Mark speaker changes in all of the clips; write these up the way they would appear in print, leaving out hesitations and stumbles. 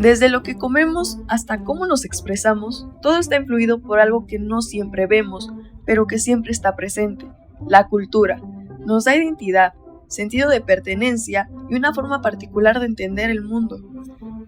Speaker 1: Desde lo que comemos hasta cómo nos expresamos, todo está influido por algo que no siempre vemos, pero que siempre está presente: la cultura. Nos da identidad, sentido de pertenencia y una forma particular de entender el mundo.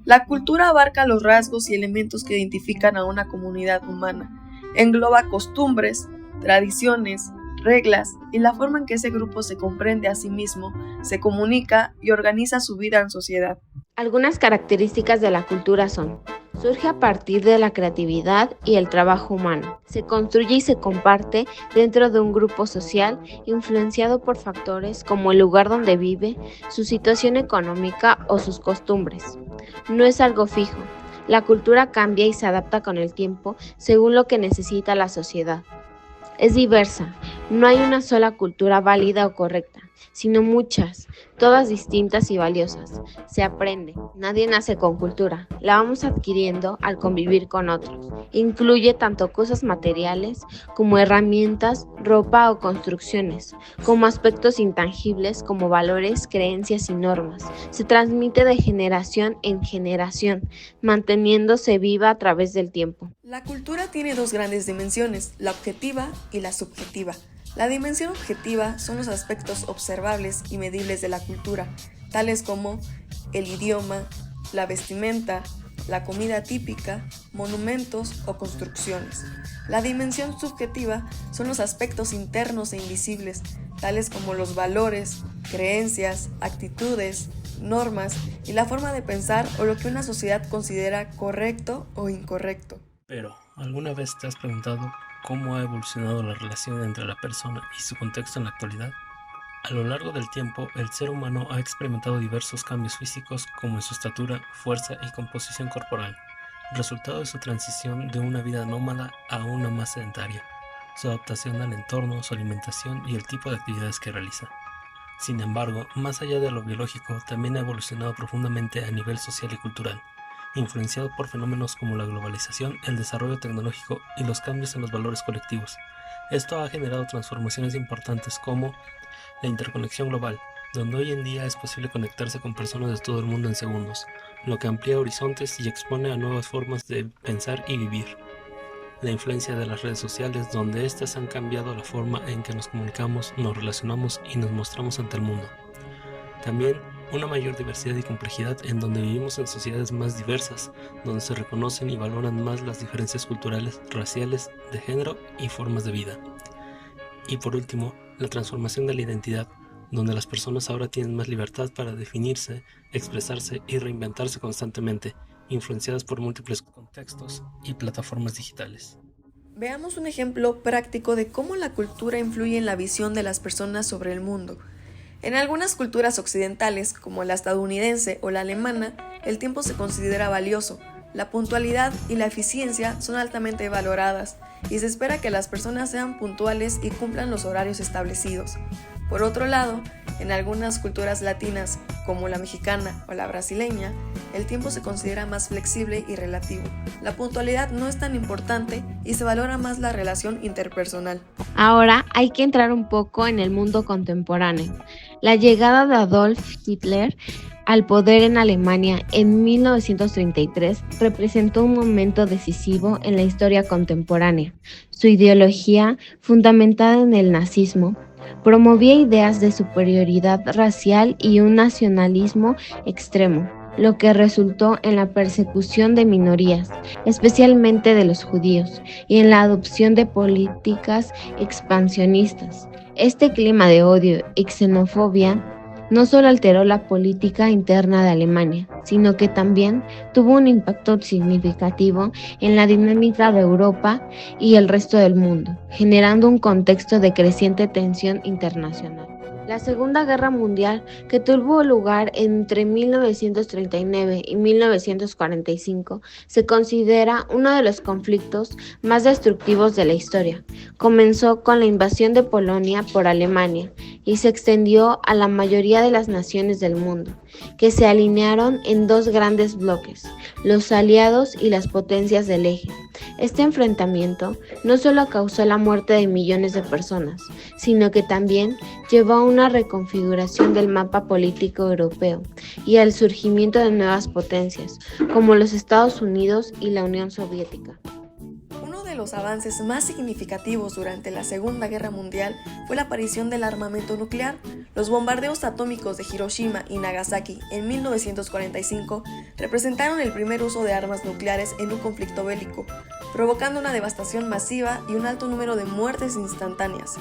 Speaker 1: La cultura abarca los rasgos y elementos que identifican a una comunidad humana. Engloba costumbres, tradiciones, reglas y la forma en que ese grupo se comprende a sí mismo, se comunica y organiza su vida en sociedad.
Speaker 2: Algunas características de la cultura son: surge a partir de la creatividad y el trabajo humano. Se construye y se comparte dentro de un grupo social influenciado por factores como el lugar donde vive, su situación económica o sus costumbres. No es algo fijo. La cultura cambia y se adapta con el tiempo según lo que necesita la sociedad. Es diversa. No hay una sola cultura válida o correcta, sino muchas, todas distintas y valiosas. Se aprende, nadie nace con cultura, la vamos adquiriendo al convivir con otros. Incluye tanto cosas materiales como herramientas, ropa o construcciones, como aspectos intangibles como valores, creencias y normas. Se transmite de generación en generación, manteniéndose viva a través del tiempo.
Speaker 1: La cultura tiene dos grandes dimensiones: la objetiva y la subjetiva. La dimensión objetiva son los aspectos observables y medibles de la cultura, tales como el idioma, la vestimenta, la comida típica, monumentos o construcciones. La dimensión subjetiva son los aspectos internos e invisibles, tales como los valores, creencias, actitudes, normas y la forma de pensar o lo que una sociedad considera correcto o incorrecto.
Speaker 3: Pero, ¿alguna vez te has preguntado cómo ha evolucionado la relación entre la persona y su contexto en la actualidad? A lo largo del tiempo, el ser humano ha experimentado diversos cambios físicos como en su estatura, fuerza y composición corporal, resultado de su transición de una vida nómada a una más sedentaria, su adaptación al entorno, su alimentación y el tipo de actividades que realiza. Sin embargo, más allá de lo biológico, también ha evolucionado profundamente a nivel social y cultural, influenciado por fenómenos como la globalización, el desarrollo tecnológico y los cambios en los valores colectivos. Esto ha generado transformaciones importantes como la interconexión global, donde hoy en día es posible conectarse con personas de todo el mundo en segundos, lo que amplía horizontes y expone a nuevas formas de pensar y vivir. La influencia de las redes sociales, donde éstas han cambiado la forma en que nos comunicamos, nos relacionamos y nos mostramos ante el mundo. También una mayor diversidad y complejidad en donde vivimos en sociedades más diversas, donde se reconocen y valoran más las diferencias culturales, raciales, de género y formas de vida. Y por último, la transformación de la identidad, donde las personas ahora tienen más libertad para definirse, expresarse y reinventarse constantemente, influenciadas por múltiples contextos y plataformas digitales.
Speaker 1: Veamos un ejemplo práctico de cómo la cultura influye en la visión de las personas sobre el mundo. En algunas culturas occidentales, como la estadounidense o la alemana, el tiempo se considera valioso. La puntualidad y la eficiencia son altamente valoradas y se espera que las personas sean puntuales y cumplan los horarios establecidos. Por otro lado, en algunas culturas latinas, como la mexicana o la brasileña, el tiempo se considera más flexible y relativo. La puntualidad no es tan importante y se valora más la relación interpersonal.
Speaker 2: Ahora hay que entrar un poco en el mundo contemporáneo. La llegada de Adolf Hitler al poder en Alemania en 1933 representó un momento decisivo en la historia contemporánea. Su ideología, fundamentada en el nazismo, promovía ideas de superioridad racial y un nacionalismo extremo, lo que resultó en la persecución de minorías, especialmente de los judíos, y en la adopción de políticas expansionistas. Este clima de odio y xenofobia no solo alteró la política interna de Alemania, sino que también tuvo un impacto significativo en la dinámica de Europa y el resto del mundo, generando un contexto de creciente tensión internacional. La Segunda Guerra Mundial, que tuvo lugar entre 1939 y 1945, se considera uno de los conflictos más destructivos de la historia. Comenzó con la invasión de Polonia por Alemania y se extendió a la mayoría de las naciones del mundo. que se alinearon en dos grandes bloques, los aliados y las potencias del eje. Este enfrentamiento no solo causó la muerte de millones de personas, sino que también llevó a una reconfiguración del mapa político europeo y al surgimiento de nuevas potencias, como los Estados Unidos y la Unión Soviética.
Speaker 1: Uno de los avances más significativos durante la Segunda Guerra Mundial fue la aparición del armamento nuclear. Los bombardeos atómicos de Hiroshima y Nagasaki en 1945 representaron el primer uso de armas nucleares en un conflicto bélico, provocando una devastación masiva y un alto número de muertes instantáneas.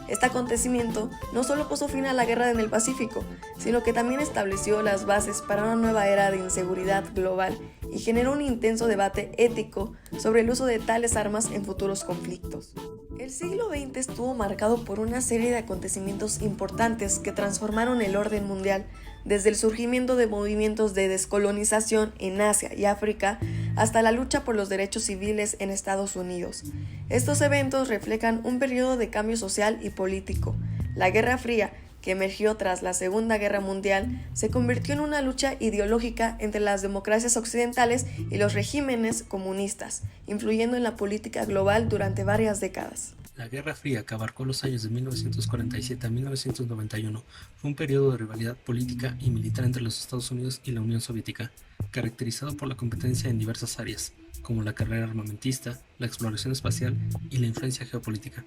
Speaker 1: Este acontecimiento no solo puso fin a la guerra en el Pacífico, sino que también estableció las bases para una nueva era de inseguridad global y generó un intenso debate ético sobre el uso de tales armas en futuros conflictos. El siglo XX estuvo marcado por una serie de acontecimientos importantes que transformaron el orden mundial, desde el surgimiento de movimientos de descolonización en Asia y África hasta la lucha por los derechos civiles en Estados Unidos. Estos eventos reflejan un periodo de cambio social y político. La Guerra Fría, que emergió tras la Segunda Guerra Mundial, se convirtió en una lucha ideológica entre las democracias occidentales y los regímenes comunistas, influyendo en la política global durante varias décadas.
Speaker 3: La Guerra Fría, que abarcó los años de 1947 a 1991, fue un periodo de rivalidad política y militar entre los Estados Unidos y la Unión Soviética, caracterizado por la competencia en diversas áreas, como la carrera armamentista, la exploración espacial y la influencia geopolítica.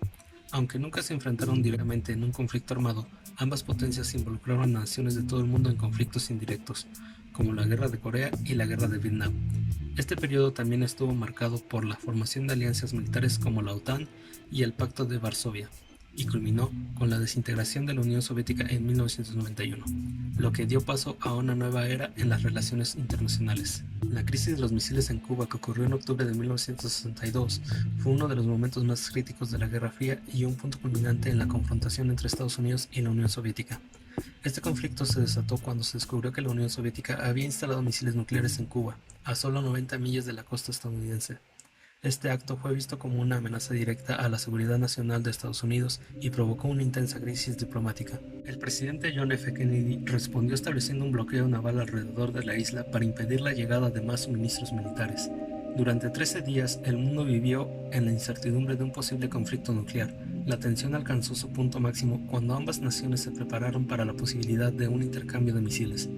Speaker 3: Aunque nunca se enfrentaron directamente en un conflicto armado, ambas potencias involucraron a naciones de todo el mundo en conflictos indirectos, como la Guerra de Corea y la Guerra de Vietnam. Este periodo también estuvo marcado por la formación de alianzas militares como la OTAN y el Pacto de Varsovia, y culminó con la desintegración de la Unión Soviética en 1991, lo que dio paso a una nueva era en las relaciones internacionales. La crisis de los misiles en Cuba, que ocurrió en octubre de 1962, fue uno de los momentos más críticos de la Guerra Fría y un punto culminante en la confrontación entre Estados Unidos y la Unión Soviética. Este conflicto se desató cuando se descubrió que la Unión Soviética había instalado misiles nucleares en Cuba, a solo 90 millas de la costa estadounidense. Este acto fue visto como una amenaza directa a la seguridad nacional de Estados Unidos y provocó una intensa crisis diplomática. El presidente John F. Kennedy respondió estableciendo un bloqueo naval alrededor de la isla para impedir la llegada de más suministros militares. Durante 13 días, el mundo vivió en la incertidumbre de un posible conflicto nuclear. La tensión alcanzó su punto máximo cuando ambas naciones se prepararon para la posibilidad de un intercambio de misiles.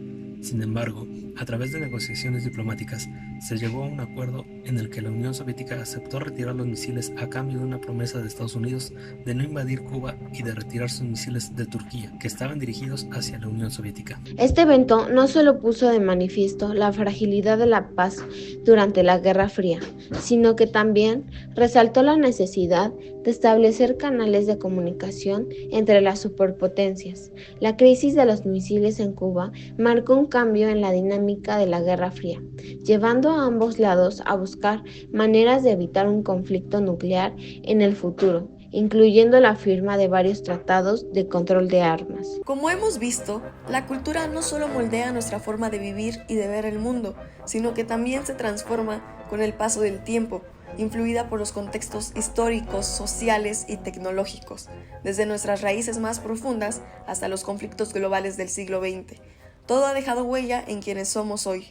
Speaker 3: Sin embargo, a través de negociaciones diplomáticas, se llegó a un acuerdo en el que la Unión Soviética aceptó retirar los misiles a cambio de una promesa de Estados Unidos de no invadir Cuba y de retirar sus misiles de Turquía, que estaban dirigidos hacia la Unión Soviética.
Speaker 2: Este evento no solo puso de manifiesto la fragilidad de la paz durante la Guerra Fría, sino que también resaltó la necesidad de establecer canales de comunicación entre las superpotencias. La crisis de los misiles en Cuba marcó un cambio en la dinámica de la Guerra Fría, llevando a ambos lados a buscar maneras de evitar un conflicto nuclear en el futuro, incluyendo la firma de varios tratados de control de armas.
Speaker 1: Como hemos visto, la cultura no solo moldea nuestra forma de vivir y de ver el mundo, sino que también se transforma con el paso del tiempo, influida por los contextos históricos, sociales y tecnológicos, desde nuestras raíces más profundas hasta los conflictos globales del siglo XX. Todo ha dejado huella en quienes somos hoy.